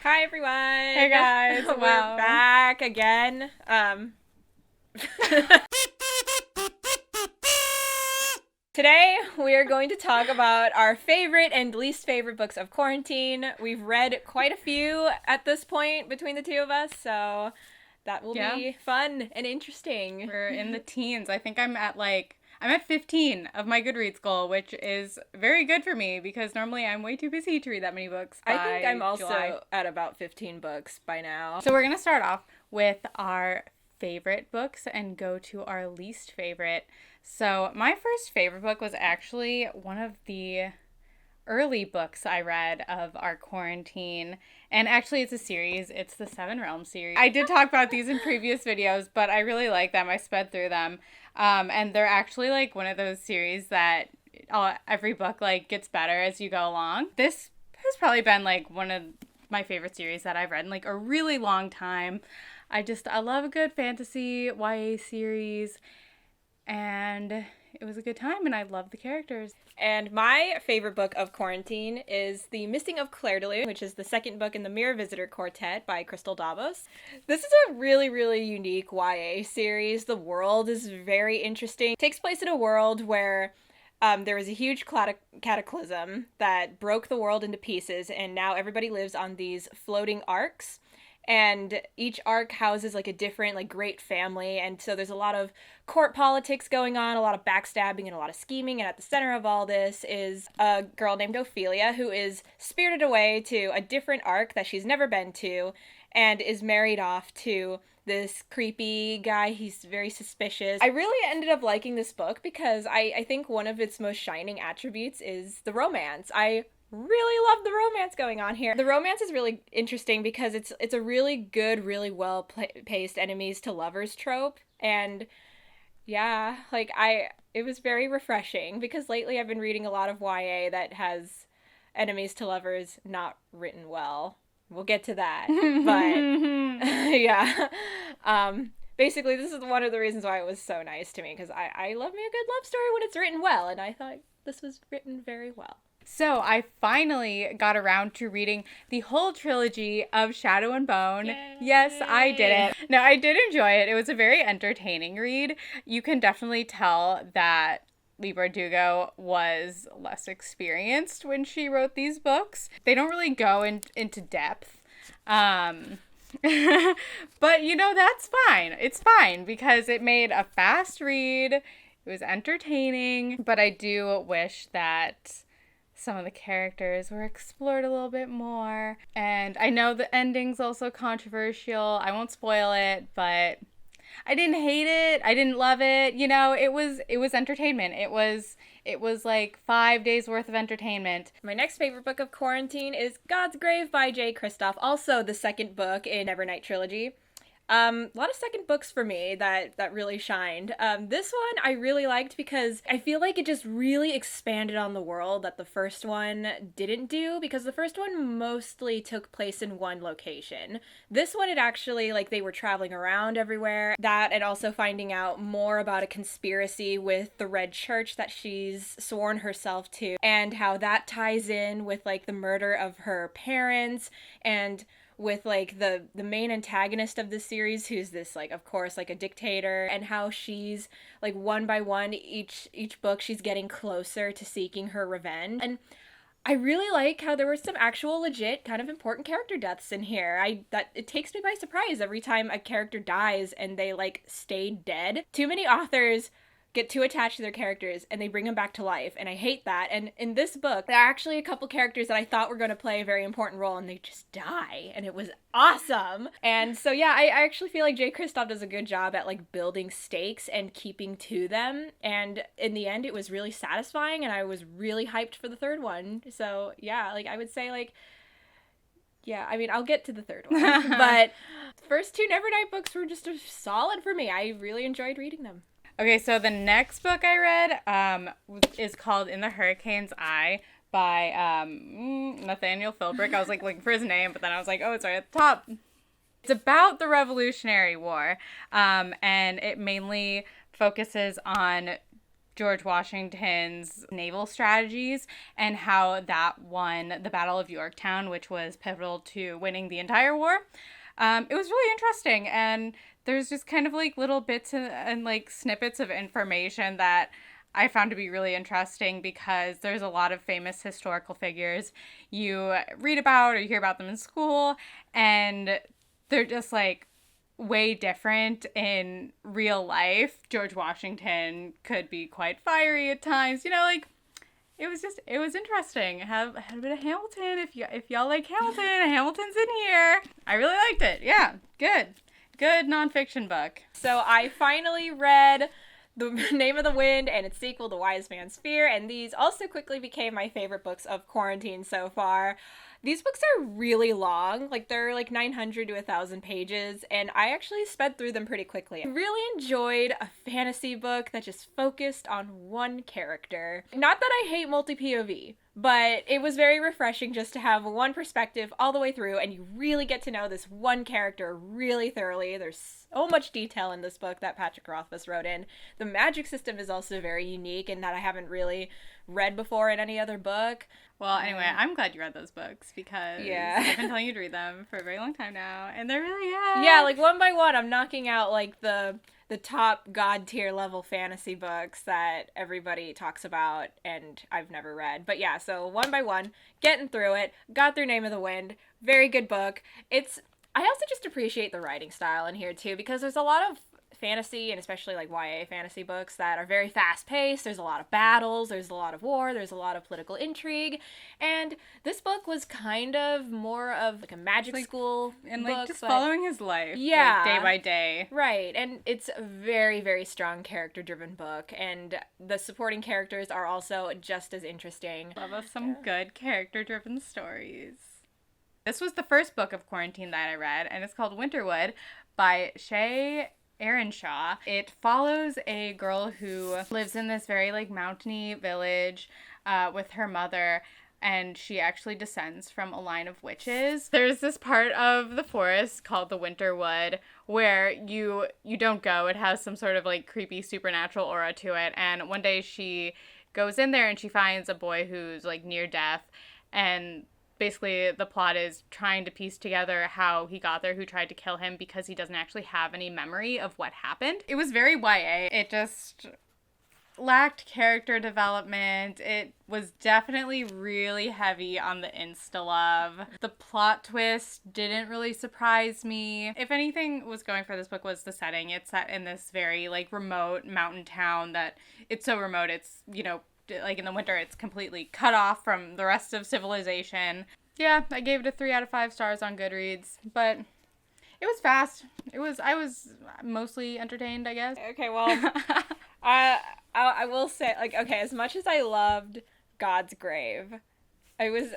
Hi everyone. Hey guys, We're wow. back again. Today we are going to talk about our favorite and least favorite books of quarantine. We've read quite a few at this point between the two of us, so that will Yeah. be fun and interesting. We're in the teens. I think I'm at 15 of my GOODREADS goal, which is very good for me because normally I'm way too busy to read that many books by I think I'm also July. at about 15 books by now. So we're going to start off with our favorite books and go to our least favorite. So my first favorite book was actually one of the early books I read of our quarantine. And actually, it's a series. It's the Seven Realms series. I did talk about these in previous videos, but I really like them. I sped through them. And they're actually like one of those series that every book like gets better as you go along. This has probably been like one of my favorite series that I've read in like a really long time. I love a good fantasy YA series, and it was a good time, and I love the characters. And my favorite book of quarantine is The Missing of Claire de Lune, which is the second book in the Mirror Visitor Quartet by Crystal Davos. This is a really, really unique YA series. The world is very interesting. It takes place in a world where there was a huge cataclysm that broke the world into pieces, and now everybody lives on these floating arcs. And each arc houses like a different like great family, and so there's a lot of court politics going on, a lot of backstabbing and a lot of scheming, and at the center of all this is a girl named Ophelia who is spirited away to a different arc that she's never been to and is married off to this creepy guy. He's very suspicious. I really ended up liking this book because I think one of its most shining attributes is the romance. I really love the romance going on here. The romance is really interesting because it's a really good, really well paced enemies to lovers trope, and yeah, like it was very refreshing because lately I've been reading a lot of YA that has enemies to lovers not written well. We'll get to that, but yeah. Basically, this is one of the reasons why it was so nice to me because I love me a good love story when it's written well, and I thought this was written very well. So I finally got around to reading the whole trilogy of Shadow and Bone. Yay. Yes, I did it. Now, I did enjoy it. It was a very entertaining read. You can definitely tell that Leigh Bardugo was less experienced when she wrote these books. They don't really go into depth. But, that's fine. It's fine because it made a fast read. It was entertaining. But I do wish that some of the characters were explored a little bit more. And I know the ending's also controversial. I won't spoil it, but I didn't hate it. I didn't love it. It was entertainment. It was like 5 days worth of entertainment. My next favorite book of quarantine is God's Grave by J. Kristoff, also the second book in Nevernight trilogy. A lot of second books for me that really shined. This one I really liked because I feel like it just really expanded on the world that the first one didn't do, because the first one mostly took place in one location. This one, it actually, like, they were traveling around everywhere. That, and also finding out more about a conspiracy with the Red Church that she's sworn herself to, and how that ties in with, like, the murder of her parents, and with like the main antagonist of this series, who's this, like, of course, like a dictator, and how she's like one by one each book she's getting closer to seeking her revenge. And I really like how there were some actual legit kind of important character deaths in here. That it takes me by surprise every time a character dies and they like stay dead. Too many authors get too attached to their characters and they bring them back to life, and I hate that. And in this book, there are actually a couple characters that I thought were going to play a very important role, and they just die, and it was awesome. And so yeah, I actually feel like J. Kristoff does a good job at like building stakes and keeping to them, and in the end it was really satisfying, and I was really hyped for the third one. So yeah, like I would say, like, yeah, I mean, I'll get to the third one, but the first two Nevernight books were just solid for me. I really enjoyed reading them. Okay, so the next book I read is called In the Hurricane's Eye by Nathaniel Philbrick. I was like looking for his name, but then I was like, oh, it's right at the top. It's about the Revolutionary War, and it mainly focuses on George Washington's naval strategies and how that won the Battle of Yorktown, which was pivotal to winning the entire war. It was really interesting, and there's just kind of like little bits and like snippets of information that I found to be really interesting because there's a lot of famous historical figures you read about or you hear about them in school, and they're just like way different in real life. George Washington could be quite fiery at times, like it was interesting. Had a bit of Hamilton. If y'all like Hamilton, Hamilton's in here. I really liked it. Yeah, good nonfiction book. So I finally read The Name of the Wind and its sequel, The Wise Man's Fear, and these also quickly became my favorite books of quarantine so far. These books are really long, like they're like 900 to 1,000 pages, and I actually sped through them pretty quickly. I really enjoyed a fantasy book that just focused on one character. Not that I hate multi-POV, but it was very refreshing just to have one perspective all the way through, and you really get to know this one character really thoroughly. There's so much detail in this book that Patrick Rothfuss wrote in. The magic system is also very unique in that I haven't really read before in any other book. Well, anyway, I'm glad you read those books because I've been telling you to read them for a very long time now, and they're really good. Yeah, like one by one, I'm knocking out like the top god tier level fantasy books that everybody talks about and I've never read. But yeah, so one by one, getting through it, got through Name of the Wind, very good book. I also just appreciate the writing style in here too, because there's a lot of fantasy and especially like YA fantasy books that are very fast paced. There's a lot of battles, there's a lot of war, there's a lot of political intrigue, and this book was kind of more of like a magic school and book, like just following his life, yeah, like, day by day, right? And it's a very, very strong character driven book, and the supporting characters are also just as interesting. Love us some good character driven stories. This was the first book of quarantine that I read, and it's called Winterwood by Shay Earnshaw. It follows a girl who lives in this very like mountainy village with her mother, and she actually descends from a line of witches. There's this part of the forest called the Winterwood where you don't go. It has some sort of like creepy supernatural aura to it, and one day she goes in there and she finds a boy who's like near death, and basically the plot is trying to piece together how he got there, who tried to kill him, because he doesn't actually have any memory of what happened. It was very YA. It just lacked character development. It was definitely really heavy on the insta-love. The plot twist didn't really surprise me. If anything was going for this book was the setting. It's set in this very like remote mountain town that it's so remote it's, like in the winter, it's completely cut off from the rest of civilization. Yeah, I gave it a 3 out of 5 stars on Goodreads, but it was fast. I was mostly entertained, I guess. Okay, well, I will say, like, okay, as much as I loved God's Grave, I was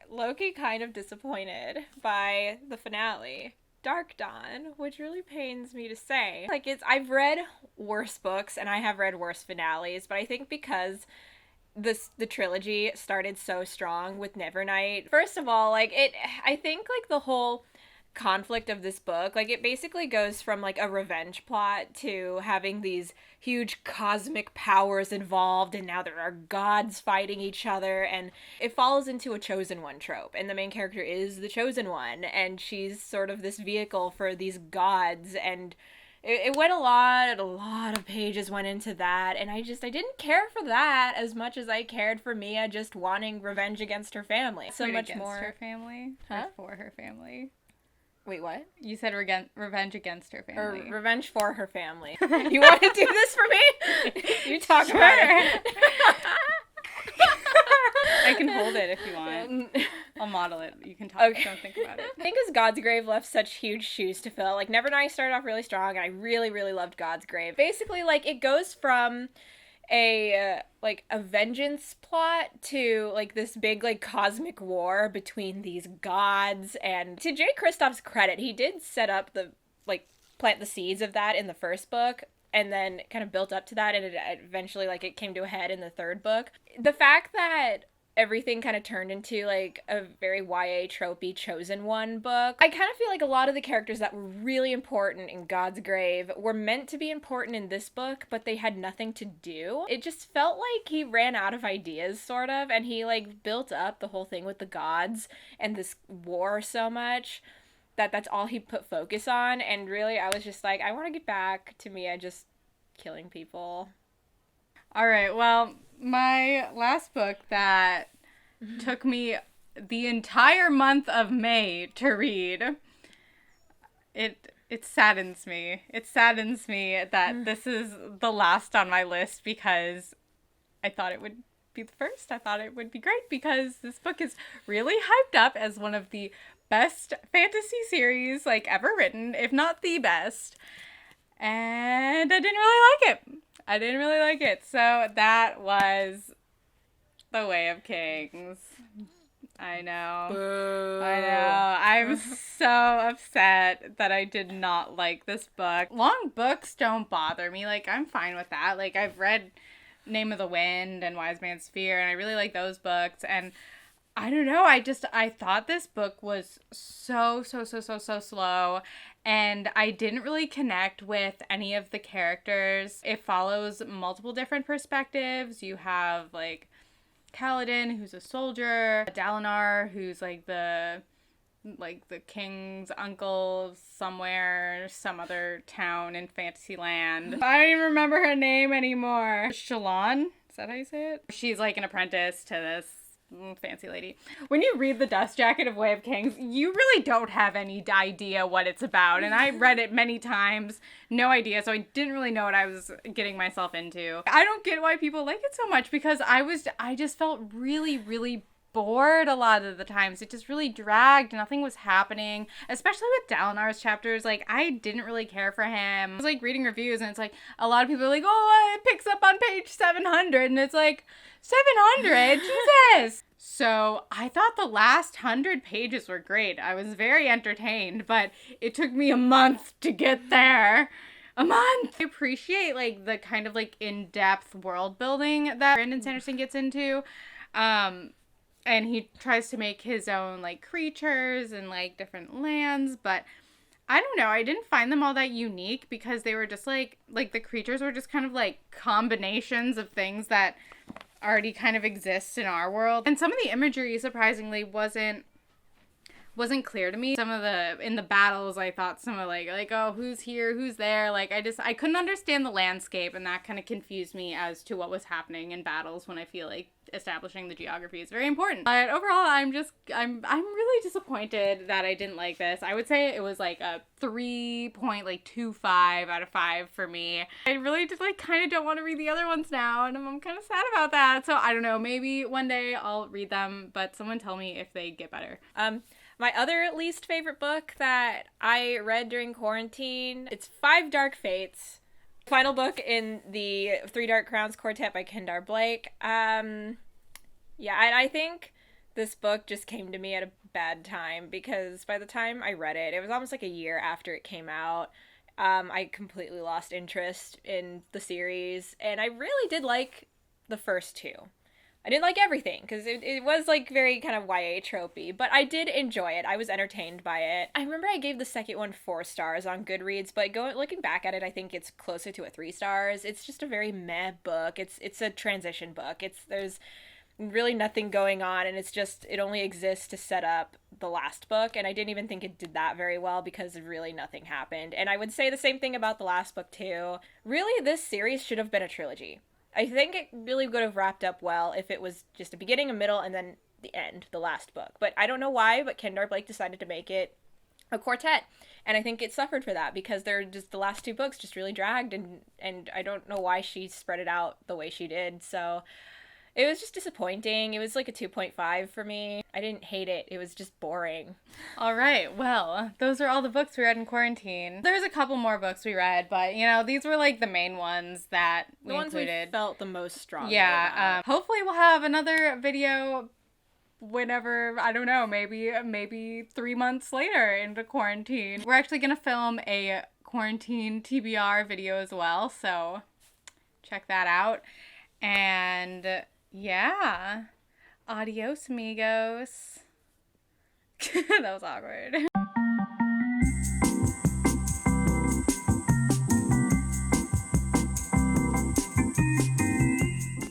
low-key kind of disappointed by the finale. Dark Dawn, which really pains me to say. Like, I've read worse books and I have read worse finales, but I think because the trilogy started so strong with Nevernight. First of all, I think like the whole conflict of this book, like it basically goes from like a revenge plot to having these huge cosmic powers involved, and now there are gods fighting each other, and it falls into a chosen one trope, and the main character is the chosen one, and she's sort of this vehicle for these gods, and it went a lot of pages went into that, and I didn't care for that as much as I cared for Mia just wanting revenge against her family. So much against more her family, huh? Or for her family. Wait, what? You said revenge against her family. Or revenge for her family. You want to do this for me? You talk about it. I can hold it if you want. I'll model it. You can talk. Okay. Don't think about it. I think as God's Grave left such huge shoes to fill. Like, Nevernight started off really strong, and I really, really loved God's Grave. Basically, like, it goes from a vengeance plot to like this big like cosmic war between these gods, and to Jay Kristoff's credit, he did set up plant the seeds of that in the first book, and then kind of built up to that, and it eventually it came to a head in the third book. The fact that everything kind of turned into like a very YA tropey chosen one book. I kind of feel like a lot of the characters that were really important in God's Grave were meant to be important in this book, but they had nothing to do. It just felt like he ran out of ideas, sort of, and he like built up the whole thing with the gods and this war so much that that's all he put focus on. And really, I was just like, I want to get back to Mia just killing people. All right, well, my last book that took me the entire month of May to read, it saddens me. It saddens me that this is the last on my list because I thought it would be the first. I thought it would be great because this book is really hyped up as one of the best fantasy series like ever written, if not the best. And I didn't really like it. I didn't really like it. So that was The Way of Kings. I know. Boo. I know. I'm so upset that I did not like this book. Long books don't bother me. Like, I'm fine with that. Like, I've read Name of the Wind and Wise Man's Fear, and I really like those books. And I don't know. I thought this book was so slow, and I didn't really connect with any of the characters. It follows multiple different perspectives. You have, like, Kaladin, who's a soldier, Dalinar, who's, like the king's uncle somewhere, some other town in Fantasyland. I don't even remember her name anymore. Shalon? Is that how you say it? She's, like, an apprentice to this fancy lady. When you read The Dust Jacket of Way of Kings, you really don't have any idea what it's about. And I read it many times, no idea, so I didn't really know what I was getting myself into. I don't get why people like it so much because I just felt really bored a lot of the times. It just really dragged. Nothing was happening, especially with Dalinar's chapters. Like, I didn't really care for him. I was like reading reviews and it's like a lot of people are like, oh, it picks up on page 700, and it's like 700? Jesus. So I thought the last 100 pages were great. I was very entertained, but it took me a month to get there. A month! I appreciate, like, the kind of, like, in-depth world building that Brandon Sanderson gets into. And he tries to make his own, like, creatures and, like, different lands, but I don't know. I didn't find them all that unique because they were just, like the creatures were just kind of, like, combinations of things that already kind of exist in our world. And some of the imagery, surprisingly, wasn't clear to me. Some of in the battles, I thought some of like, oh, who's here, who's there? Like, I couldn't understand the landscape, and that kind of confused me as to what was happening in battles when I feel like establishing the geography is very important. But overall, I'm really disappointed that I didn't like this. I would say it was like a 3.25 out of 5 for me. I really just like kind of don't want to read the other ones now, and I'm kind of sad about that. So I don't know, maybe one day I'll read them, but someone tell me if they get better. My other least favorite book that I read during quarantine, it's Five Dark Fates. Final book in the Three Dark Crowns Quartet by Kendar Blake. Yeah, I think this book just came to me at a bad time because by the time I read it, it was almost like a year after it came out. I completely lost interest in the series, and I really did like the first two. I didn't like everything because it was like very kind of YA tropey, but I did enjoy it. I was entertained by it. I remember I gave the second one 4 stars on Goodreads, but looking back at it, I think it's closer to a 3 stars. It's just a very meh book. It's a transition book. There's really nothing going on, and it only exists to set up the last book, and I didn't even think it did that very well because really nothing happened. And I would say the same thing about the last book too. Really, this series should have been a trilogy. I think it really would have wrapped up well if it was just a beginning, a middle, and then the end, the last book. But I don't know why, but Kendar Blake decided to make it a quartet. And I think it suffered for that because the last 2 books just really dragged, and I don't know why she spread it out the way she did. So it was just disappointing. It was like a 2.5 for me. I didn't hate it. It was just boring. All right. Well, those are all the books we read in quarantine. There's a couple more books we read, but, these were like the main ones that we included. The ones we felt the most strongly about. Hopefully we'll have another video whenever, I don't know, maybe 3 months later into quarantine. We're actually going to film a quarantine TBR video as well, so check that out. And yeah, Adios, amigos. That was awkward.